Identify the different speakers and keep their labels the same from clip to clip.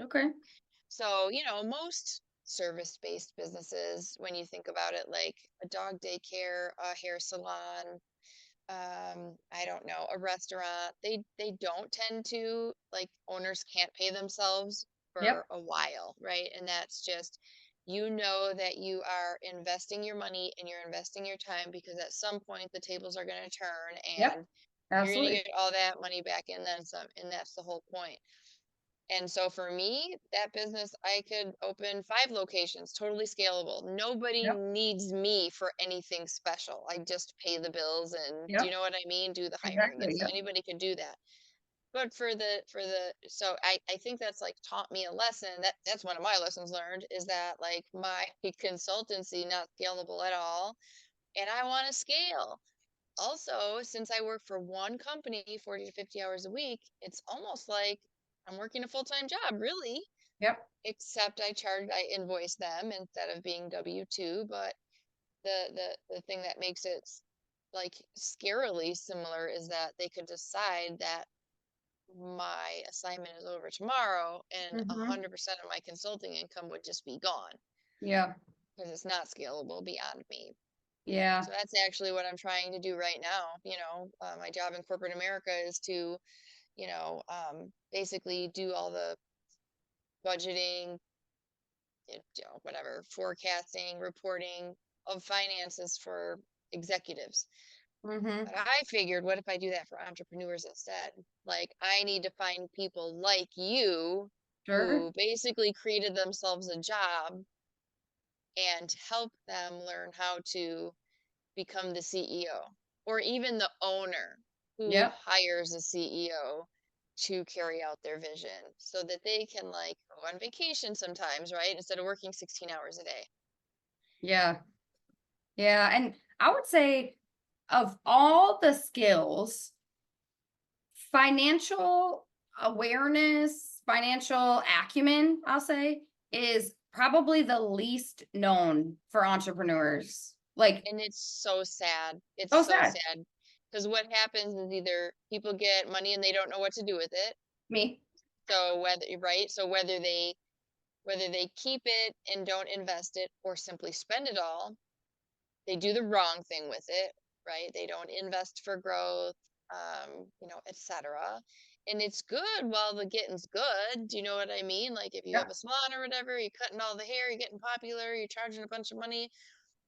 Speaker 1: Okay.
Speaker 2: So, most service-based businesses, when you think about it, like a dog daycare, a hair salon, I don't know, a restaurant, they don't tend to, like, owners can't pay themselves
Speaker 1: Yep.
Speaker 2: for a while, right? And that's just, that you are investing your money and you're investing your time because at some point the tables are going to turn
Speaker 1: Yep.
Speaker 2: and you're going to
Speaker 1: Absolutely.
Speaker 2: get all that money back and then some. And that's the whole point. And so for me, that business, I could open 5 locations, totally scalable. Nobody
Speaker 1: Yep.
Speaker 2: needs me for anything special. I just pay the bills and do you
Speaker 1: Yep.
Speaker 2: know what I mean? Do the hiring.
Speaker 1: Exactly.
Speaker 2: And so
Speaker 1: Yep.
Speaker 2: anybody can do that. But so I think that's like taught me a lesson. That's one of my lessons learned is that like my consultancy not scalable at all. And I want to scale. Also, since I work for one company 40 to 50 hours a week, it's almost like I'm working a full-time job, really,
Speaker 1: Yep.
Speaker 2: except I invoice them instead of being W-2. But the thing that makes it like scarily similar is that they could decide that my assignment is over tomorrow and
Speaker 1: Hmm.
Speaker 2: 100% of my consulting income would just be gone
Speaker 1: Yeah.
Speaker 2: because it's not scalable beyond me.
Speaker 1: Yeah.
Speaker 2: So that's actually what I'm trying to do right now. My job in corporate America is to, basically do all the budgeting, whatever, forecasting, reporting of finances for executives.
Speaker 1: Hmm.
Speaker 2: But I figured, what if I do that for entrepreneurs instead? Like, I need to find people like you
Speaker 1: Sure.
Speaker 2: who basically created themselves a job and help them learn how to become the CEO or even the owner who
Speaker 1: Yep.
Speaker 2: hires a CEO to carry out their vision so that they can like go on vacation sometimes, right? Instead of working 16 hours a day.
Speaker 1: Yeah. Yeah. And I would say of all the skills, financial awareness, financial acumen, I'll say, is probably the least known for entrepreneurs. Like,
Speaker 2: And it's so sad. It's
Speaker 1: oh,
Speaker 2: so
Speaker 1: sad.
Speaker 2: sad because what happens is either people get money and they don't know what to do with it.
Speaker 1: Me.
Speaker 2: So whether right, so whether they keep it and don't invest it or simply spend it all, they do the wrong thing with it, right? They don't invest for growth, etc. And it's good while the getting's good. Do you know what I mean? Like if you have
Speaker 1: Yep.
Speaker 2: a salon or whatever, you're cutting all the hair, you're getting popular, you're charging a bunch of money.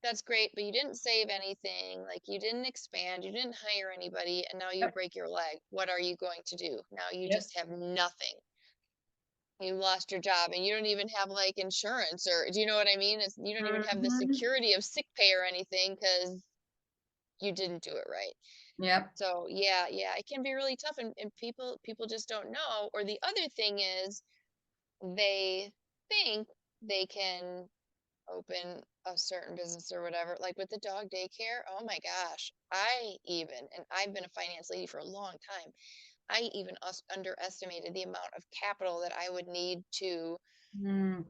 Speaker 2: That's great, but you didn't save anything. Like you didn't expand, you didn't hire anybody, and now you
Speaker 1: Yep.
Speaker 2: break your leg. What are you going to do? Now you
Speaker 1: Yep.
Speaker 2: just have nothing. You lost your job and you don't even have like insurance or do you know what I mean? You don't even have the
Speaker 1: Mhm.
Speaker 2: security of sick pay or anything because you didn't do it right.
Speaker 1: Yep.
Speaker 2: So yeah, yeah, it can be really tough and people just don't know. Or the other thing is they think they can open a certain business or whatever. Like with the dog daycare, oh my gosh, and I've been a finance lady for a long time. I even underestimated the amount of capital that I would need to
Speaker 1: Mm.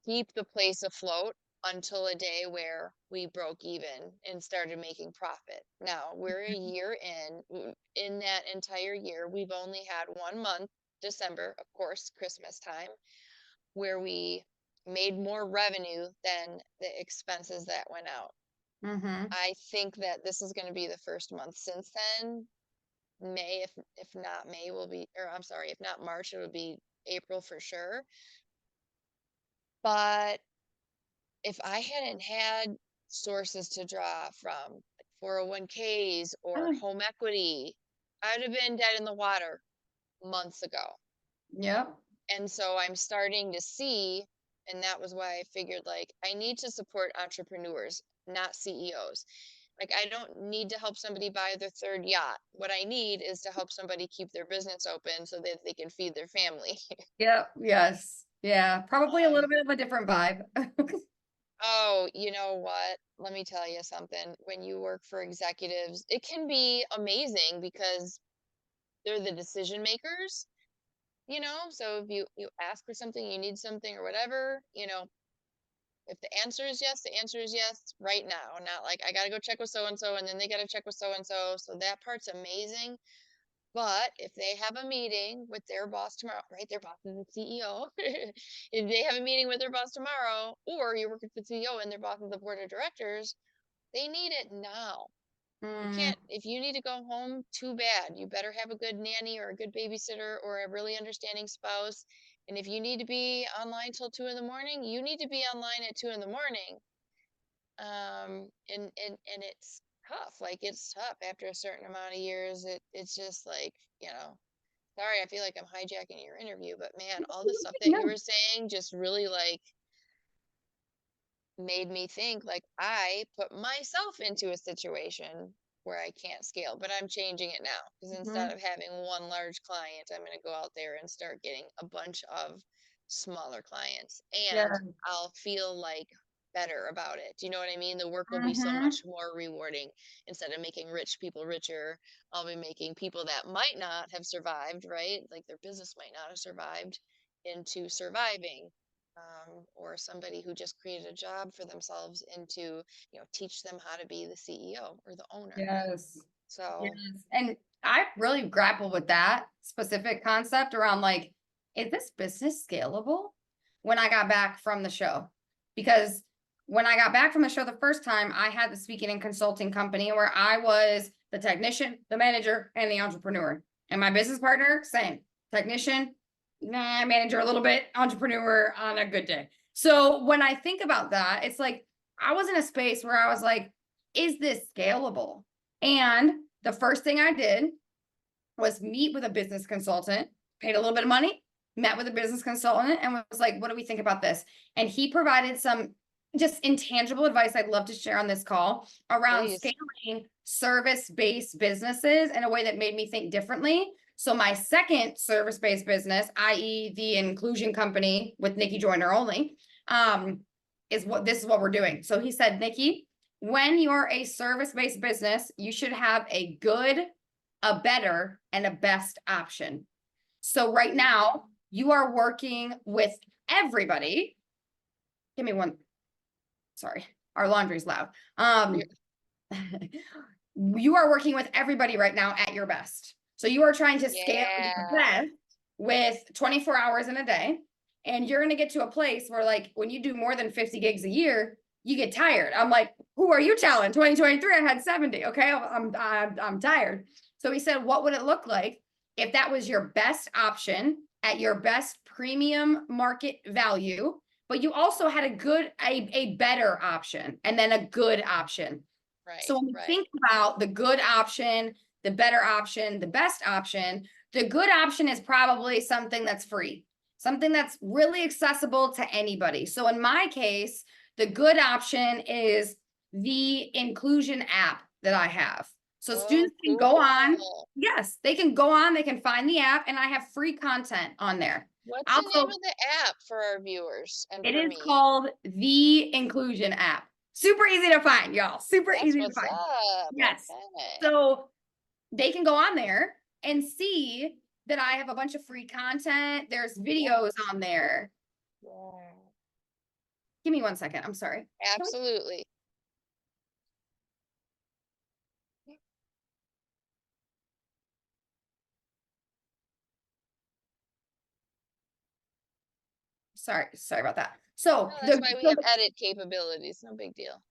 Speaker 2: keep the place afloat until a day where we broke even and started making profit. Now we're a year in. In that entire year, we've only had 1 month, December, of course, Christmas time, where we made more revenue than the expenses that went out.
Speaker 1: Mhm.
Speaker 2: I think that this is going to be the first month since then. May, if not May, will be, or I'm sorry, if not March, it will be April for sure. But if I hadn't had sources to draw from, like 401ks or
Speaker 1: Oh,
Speaker 2: home equity, I'd have been dead in the water months ago.
Speaker 1: yep.
Speaker 2: And so I'm starting to see, and that was why I figured like I need to support entrepreneurs, not CEOs. Like I don't need to help somebody buy their third yacht. What I need is to help somebody keep their business open so that they can feed their family.
Speaker 1: Yep. Yes. Yeah. Probably a little
Speaker 2: Um,
Speaker 1: bit of a different vibe.
Speaker 2: Oh, you know what? Let me tell you something. When you work for executives, it can be amazing because they're the decision makers, So if you ask for something, you need something or whatever, if the answer is yes, the answer is yes right now. Not like I got to go check with so and so and then they got to check with so and so. So that part's amazing. But if they have a meeting with their boss tomorrow, right? Their boss is the CEO. If they have a meeting with their boss tomorrow, or you work with the CEO and their boss is the board of directors, they need it now. You
Speaker 1: Mm,
Speaker 2: can't, if you need to go home, too bad. You better have a good nanny or a good babysitter or a really understanding spouse. And if you need to be online till 2 in the morning, you need to be online at 2 in the morning. And it's tough. Like it's tough after a certain amount of years. It's just like, sorry, I feel like I'm hijacking your interview, but man, all the stuff that you
Speaker 1: no.
Speaker 2: were saying just really like made me think like I put myself into a situation where I can't scale, but I'm changing it now because instead
Speaker 1: Mhm.
Speaker 2: of having one large client, I'm going to go out there and start getting a bunch of smaller clients
Speaker 1: Yeah.
Speaker 2: and I'll feel like better about it. Do you know what I mean? The work will be so
Speaker 1: Mhm.
Speaker 2: much more rewarding. Instead of making rich people richer, I'll be making people that might not have survived, right? Like their business might not have survived into surviving, or somebody who just created a job for themselves into, teach them how to be the CEO or the owner.
Speaker 1: Yes. Yes.
Speaker 2: So,
Speaker 1: And I really grapple with that specific concept around like, is this business scalable? When I got back from the show, because when I got back from the show the first time, I had the speaking and consulting company where I was the technician, the manager, and the entrepreneur. And my business partner, same technician, nah, manager a little bit, entrepreneur on a good day. So when I think about that, it's like I was in a space where I was like, is this scalable? And the first thing I did was meet with a business consultant, paid a little bit of money, met with a business consultant, and was like, what do we think about this? And he provided some just intangible advice I'd love to share on this call around
Speaker 2: please.
Speaker 1: scaling service-based businesses in a way that made me think differently. So my second service-based business, i.e. the inclusion company with Nikki Joyner only, this is what we're doing. So he said, Nikki, when you're a service-based business, you should have a good, a better, and a best option. So right now, you are working with everybody. Give me one. Sorry, our laundry's loud.
Speaker 2: Yeah.
Speaker 1: You are working with everybody right now at your best. So you are trying to scale your
Speaker 2: Yeah.
Speaker 1: best with 24 hours in a day. And you're going to get to a place where, like, when you do more than 50 gigs a year, you get tired. I'm like, who are you telling? 2023, I had 70. Okay. I'm tired. So he said, what would it look like if that was your best option at your best premium market value, but you also had a better option and then a good option. So
Speaker 2: Right,
Speaker 1: when we
Speaker 2: right.
Speaker 1: think about the good option, the better option, the best option, the good option is probably something that's free, something that's really accessible to anybody. So in my case, the good option is the inclusion app that I have. So
Speaker 2: Oh,
Speaker 1: students can go on,
Speaker 2: cool.
Speaker 1: yes, they can go on, they can find the app, and I have free content on there.
Speaker 2: What's the name
Speaker 1: Also,
Speaker 2: of the app for our viewers and
Speaker 1: it
Speaker 2: for
Speaker 1: is
Speaker 2: me?
Speaker 1: called the Inclusion app. Super easy to find, y'all. Super
Speaker 2: That's
Speaker 1: easy to
Speaker 2: what's
Speaker 1: find.
Speaker 2: up.
Speaker 1: Yes.
Speaker 2: Okay.
Speaker 1: So they can go on there and see that I have a bunch of free content. There's videos
Speaker 2: Yes.
Speaker 1: on there.
Speaker 2: Yeah.
Speaker 1: Give me one second. I'm sorry.
Speaker 2: Absolutely.
Speaker 1: Sorry about that. So
Speaker 2: No, that's
Speaker 1: the
Speaker 2: why we
Speaker 1: so
Speaker 2: have edit capabilities. No big deal.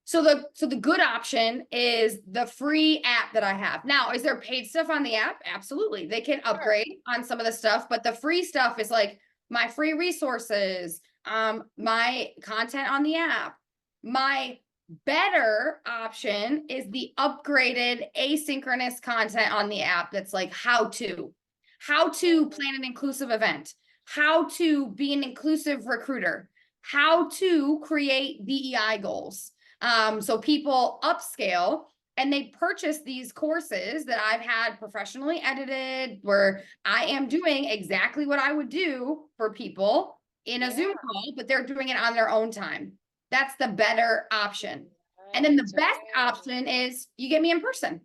Speaker 1: the good option is the free app that I have. Now, is there paid stuff on the app? Absolutely. They can
Speaker 2: Sure.
Speaker 1: upgrade on some of the stuff, but the free stuff is like my free resources, my content on the app. My better option is the upgraded asynchronous content on the app that's like how to
Speaker 2: Mm,
Speaker 1: plan an inclusive event, how to be an inclusive recruiter, how to create DEI goals. So people upscale and they purchase these courses that I've had professionally edited, where I am doing exactly what I would do for people in a Zoom
Speaker 2: yeah.
Speaker 1: call, but they're doing it on their own time. That's the better option. And then
Speaker 2: Right,
Speaker 1: the best
Speaker 2: right.
Speaker 1: option is you get me in person.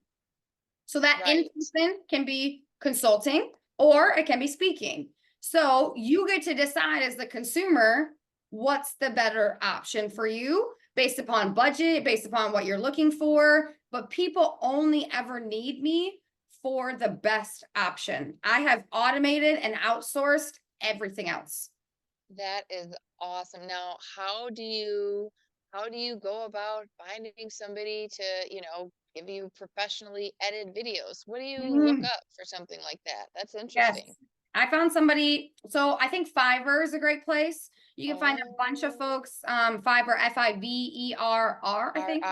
Speaker 1: So that in
Speaker 2: Right.
Speaker 1: person can be consulting or it can be speaking. So you get to decide as the consumer what's the better option for you based upon budget, based upon what you're looking for. But people only ever need me for the best option. I have automated and outsourced everything else.
Speaker 2: That is awesome. Now, how do you go about finding somebody to, give you professionally edited videos? What do you look
Speaker 1: Mhm.
Speaker 2: up for something like that? That's
Speaker 1: Yes.
Speaker 2: interesting.
Speaker 1: I found somebody, so I think Fiverr is a great place. You can find a bunch of
Speaker 2: Oh,
Speaker 1: folks, Fiverr, Fiverr, I think.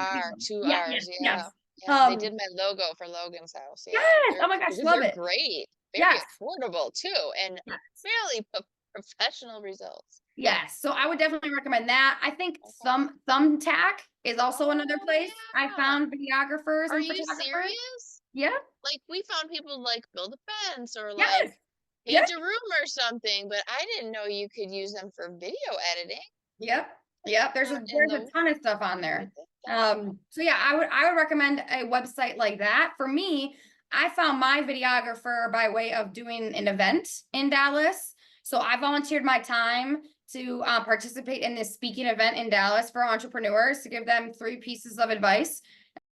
Speaker 2: two
Speaker 1: Yeah,
Speaker 2: R's,
Speaker 1: yes,
Speaker 2: yes.
Speaker 1: yes.
Speaker 2: Yeah, they
Speaker 1: Um,
Speaker 2: did my logo for Logan's house. Yeah,
Speaker 1: yes,
Speaker 2: they're
Speaker 1: oh my gosh,
Speaker 2: because
Speaker 1: love
Speaker 2: they're
Speaker 1: it.
Speaker 2: great, very
Speaker 1: Yes,
Speaker 2: affordable too, and
Speaker 1: yes.
Speaker 2: fairly professional results.
Speaker 1: Yes, so I would definitely recommend that. I think
Speaker 2: Okay.
Speaker 1: Thumbtack is also another
Speaker 2: Oh
Speaker 1: place. I
Speaker 2: yeah.
Speaker 1: found videographers
Speaker 2: Are
Speaker 1: and
Speaker 2: you
Speaker 1: photographers.
Speaker 2: serious?
Speaker 1: Yeah,
Speaker 2: Like we found people like build a fence or
Speaker 1: yes,
Speaker 2: like
Speaker 1: yes,
Speaker 2: paint a room or something, but I didn't know you could use them for video editing.
Speaker 1: yep, yep.
Speaker 2: Not in
Speaker 1: There's
Speaker 2: the
Speaker 1: a ton of stuff on
Speaker 2: with
Speaker 1: there.
Speaker 2: the thought.
Speaker 1: So yeah, I would recommend a website like that. For me, I found my videographer by way of doing an event in Dallas. So I volunteered my time to participate in this speaking event in Dallas for entrepreneurs to give them 3 pieces of advice.